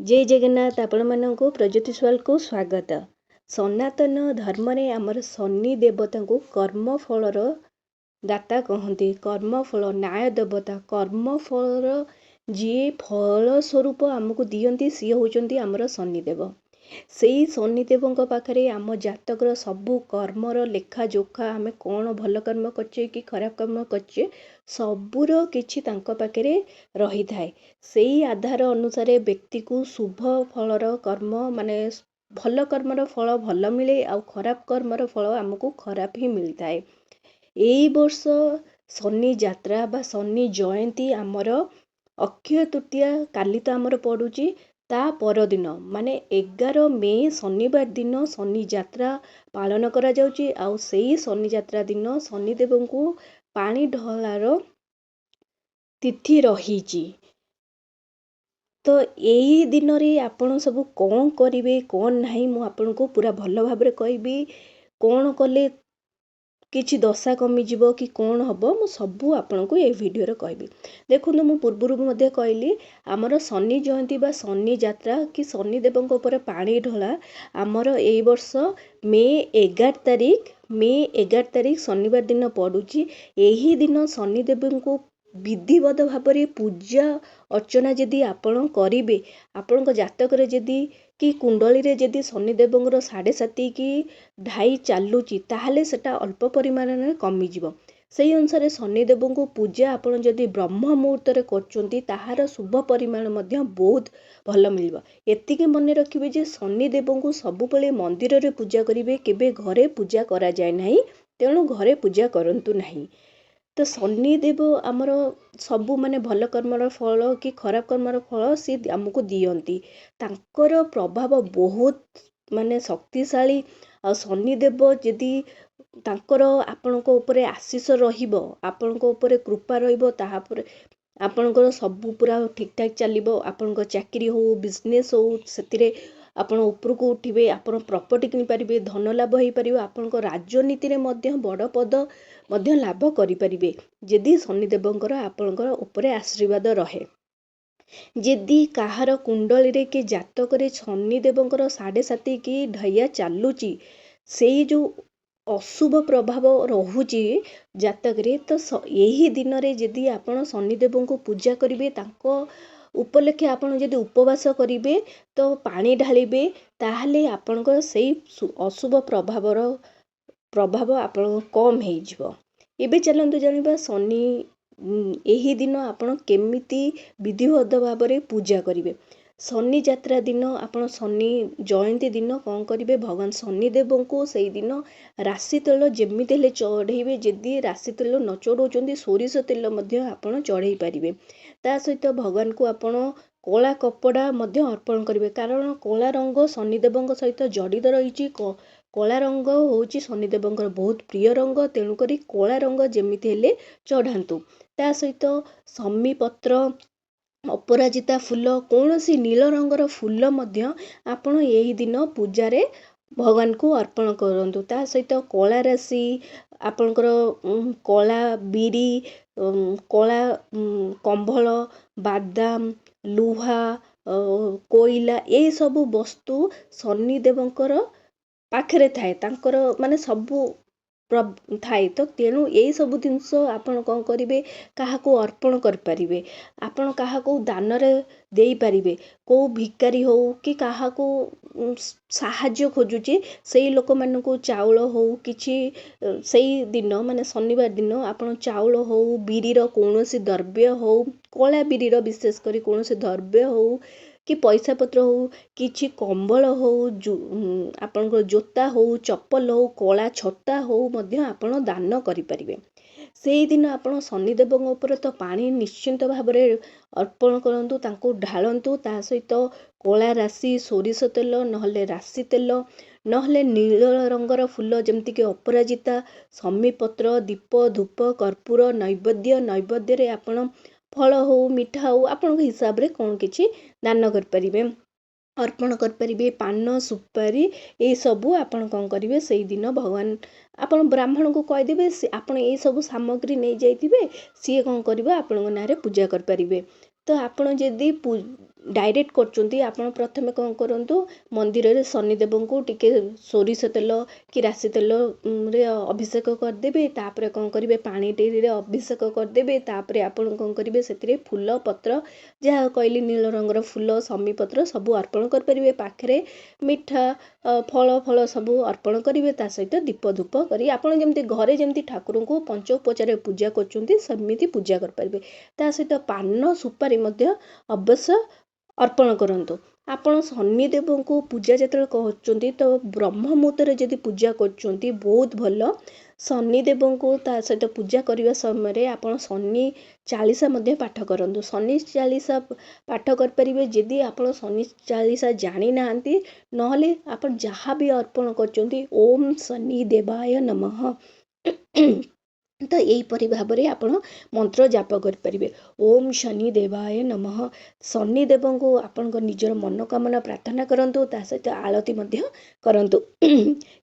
जय जगन्नाथ आपण मानक प्रज्योतिषवाल को स्वागत। सनातन धर्म रे आमर शनि देवता को कर्मफलर दाता कहते। कर्मफल न्याय देवता कर्मफलर जी फल स्वरूप आमको दियंती सी होचंती आमर शनिदेव। से शनिदेव पाखे आम जातकर सबू कर्मर लेखा जोखा आम कौन भल कर्म करचे कि खराब कर्म करचे सबूर किछि तांको पाखे रही थाए। से आधार अनुसार व्यक्ति को शुभ फलर कर्म माने भल कर्मर फल भल मिले आ खराब कर्मर फल आमको खराब ही मिलता है। यही वर्ष शनि यात्रा बा शनि जयंती आमर अक्षय तृतीया काली तो आमर पड़ुची ता परदिन माने 11 मे शनिवार दिन शनि यात्रा पालन करा जाउची। आउ सेही शनि यात्रा दिन शनिदेव को पानी ढलार तिथि रहीची। तो यही दिन रे आपण सब कौन करिवे कौन नहीं मु आपन को पूरा भल भाबरे कहबी। कौन कले किछि दशा कमी जीवो कि कौन हबो मु सबू आपन को ए वीडियो रे कहबी। देखुनु मु पूर्वरु मध्ये कहली आमर शनि जयंती बा शनि यात्रा कि शनि देवଙ୍କ ऊपर पानी ढला आमर एई वर्ष मे 11 तारिख शनिवार दिन पड़ुची। यही दिन शनि देवଙ୍କୁ विधिवत भाବରେ पूजा अर्चना जदि आपण करिवे आपण जातक जदि कि कुंडली रे जदि शनिदेवଙ୍କର 7.5 कि 2.5 चालुची ताहले सेटा अल्प परिमाण में कमी जीवो। सेही अनुसार शनिदेव को पूजा आपण जदि ब्रह्म मुहूर्त रे करचंती ताहार शुभ परिमाण मध्य बहुत भल मिलबो। एतिके मन रखिबे जे शनिदेव को सबु बेले मंदिर रे पूजा करिवे केबे घरे पूजा करा जाय नाही। तेणु घरे पूजा करंतु नाही। तो शनिदेव आमर सबू माने भल कर्मर फल कि खराब कर्मर फल सी आमको दियंती। तांकर प्रभाव बहुत माने शक्तिशाली। आ शनिदेव जदि तांकर आपणको ऊपर आशीष रहिबो आपणको ऊपर कृपा रहिबो ताहापर आपणकर सबू पूरा ठीक ठाक चलिबो। आपणको चाकरी हो बिजनेस हो सेतिरे आपण उपरको उठिबे आपण प्रॉपर्टी किनि परिबे धन लाभ होई परिबो। आपणको राजनीति रे मध्य बड़ पद मध्य लाभ करि परिबे जदि शनिदेवଙ୍କର आपणकर ऊपर आशीर्वाद रहे। जदि काहार कुंडली रे के जातक रे शनिदेवଙ୍କର 7.5 कि 2.5 चालुची सेई जो अशुभ प्रभाव रहुची जातक रे तो यही दिन रे जदि आपण शनिदेव को पूजा करिवे तांको उपलक्षे आपण जदि उपवास करिवे तो पानी ढालिबे ताहले आपणको सेई अशुभ प्रभाव आपण कम हेई जिवो। एबे चलंतु जानिबा शनि यही दिन आपण केमिति विधिवत भाबरे पूजा करिवे। शनि यात्रा दिन आपण शनि जयंती दिन कौन करिवे भगवान शनिदेव को सेई दिन राशि तेल जेमिति हेले चढ़ेइबे। जदि राशि तेल न चढ़ौचंदी सोरिष तेल मध्य आपण चढ़ेई पारिबे। ता सहित भगवान को आपण कला कपड़ा मध्य अर्पण करिवे कारण कला रंग शनिदेवଙ୍କ सहित जड़ित रहिछि। कला रंग होची शनिदेवଙ୍କର बहुत प्रिय रंग तेणु करी कला रंग जेमिति हेले चढ़ांतु। ता सहित शमी पत्र अपराजिता फूल कौन सी नील रंगर फूल मध्य आपण यही दिन पूजा रे भगवान को अर्पण करंतु। ता सहित कला राशि आपणकर कला बिरी कला कंभल बादाम लुहा कोइला ये सब वस्तु शनिदेवଙ୍କର पाखरे थाए तांकर माने सबू थाए। तो तेणु यही सब जिनस आपण कौन करिवे काहाको अर्पण कर परिवे आपण काहाको दान रे देई परिवे। को भिकारी हो कि काहाको साहाଯ୍ୟ खोजुची सेई लोक मानको चाउल हो किछि सेई दिन माने शनिवार दिन आपण चाउल हो बिरीर कोनोसी द्रव्य हो कला बिरीर विशेष करी कोनोसी द्रव्य हो कि पैसा पत्र हो किछि कंबल हो आपणको जोता हो चप्पल हो कला छटा हो मध्य आपण दान करि परिवे। सेही दिन आपण शनिदेवଙ୍କ ऊपर तो पानी निश्चिंत भाबरे अर्पण करंतु तांको ढालंतु। ता सहित कला राशि सोरिष तेल नहले राशि तेल नहले नील रंगर फूल जेमति कि अपराजिता शमी पत्र दीप धूप कर्पूर नैवेद्य रे आपण फल हो मिठा हो आपण हिसाब रे कोन किछि दान कर परिबे अर्पण कर परिबे। पान सुपारी ये सबू आपण कौन करिवे सेही दिन भगवान आपण ब्राह्मण को कह देबे आपण ये सब सामग्री नहीं जाइथिबे सी कौन करिवे आपण नारे पूजा कर परिबे। तो आपण जदि डायरेक्ट करचुंती आपण प्रथमे कौन करंतु मंदिर रे शनिदेवंकु टिके सोरिष तेल कि राशि तेल रे अभिषेक करदेबे तापरे कौन करिवे पानी रे अभिषेक करदेबे तापरे आपण कौन करिवे सेतिरे फूल पत्र जहाँ कहली नील रंगर फूल शमी पत्र सबू अर्पण कर परिवे पाखरे मिठा फल फल सबू अर्पण करिवे ता सहित दीप धूप करी आपण जेमती घरे जेमती ठाकुर को पंचोपचार पूजा करचुंती सेमिति पूजा कर परिवे ता सहित पान सुपारी मध्य अवश्य अर्पण करंतु आपण शनिदेव को पूजा जतल कहचुंती तो ब्रह्म मुहूर्त जदि पूजा करचुंती बहुत भल शनिदेव को ता सहित पूजा करने समय आपण शनि चालीसा मध्य पाठ करंतु शनि चालीसा पाठ कर परिवे जदि आपण शनि चालीसा जानी नांती नहले आपण जहाँ भी अर्पण करचुंती ओम शनि देवाय नमः तो यहीपरि भाव में आप मंत्र जाप करें ओम शनि देवाय नमः शनिदेव को आपण निजर मनोकामना प्रार्थना करंतु ता सहित आलती करंतु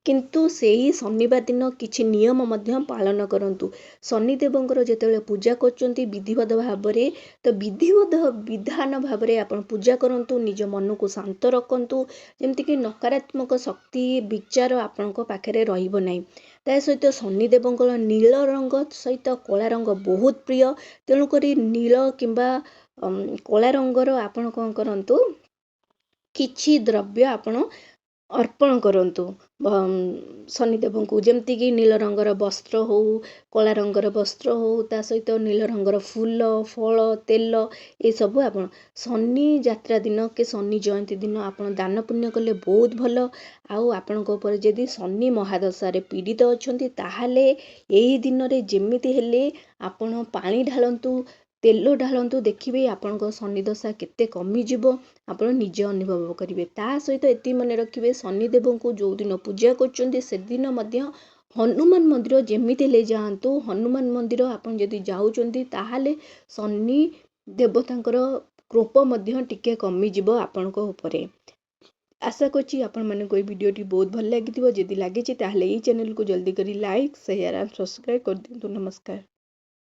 किंतु सेही शनिवार दिन किछि नियम मध्य पालन करंतु शनिदेवंकर जेतेबेले पूजा करचंती विधिवत भाव में तो विधिवत विधान भाव में आपण पूजा करंतु निज मन को शांत रखंतु जेमति कि नकारात्मक शक्ति विचार आपण पाखरे रहिबो नै ता सहित शनिदेवंकर नील रंग सहित कला रंग बहुत प्रिय तेणुक नील किंबा कला रंगर आपण कौन करंतु किछि द्रव्य आपण अर्पण करंतु शनिदेव को जमती कि नील रंगर वस्त्र हो कला रंगर वस्त्र हो ता सहित नील रंगर फूल फल तेल ये सब आपण शनि यात्रा दिन के शनि जयंती दिन आपण दान पुण्य कले बहुत भल आउ आपण को ऊपर जदि शनि महादशा रे पीड़ित अछंती ताहाले एही दिन रे जेमिति हेले आपण पानी ढालंतु तेल ढालंतु देखिए आपण शनि दशा केते कमी जीवो आपण निजे अनुभव करिवे ता सहित एति मन रखिवे शनिदेव को जो दिन पूजा करचंती से दिन मध्य हनुमान मंदिर जेमिति ले जाआंतु हनुमान मंदिर आपण जदि जाउचंती ताहाले शनि देवतांकर कृप मध्य टिके कमी जीवो आपण को ऊपरे आशा करछि आपण माने कोई वीडियोटी बहुत भल लागिथिबो जदि लागिछि ताहाले ई चैनल को जल्दी करी लाइक शेयर एंड सब्सक्राइब कर दियंतु नमस्कार।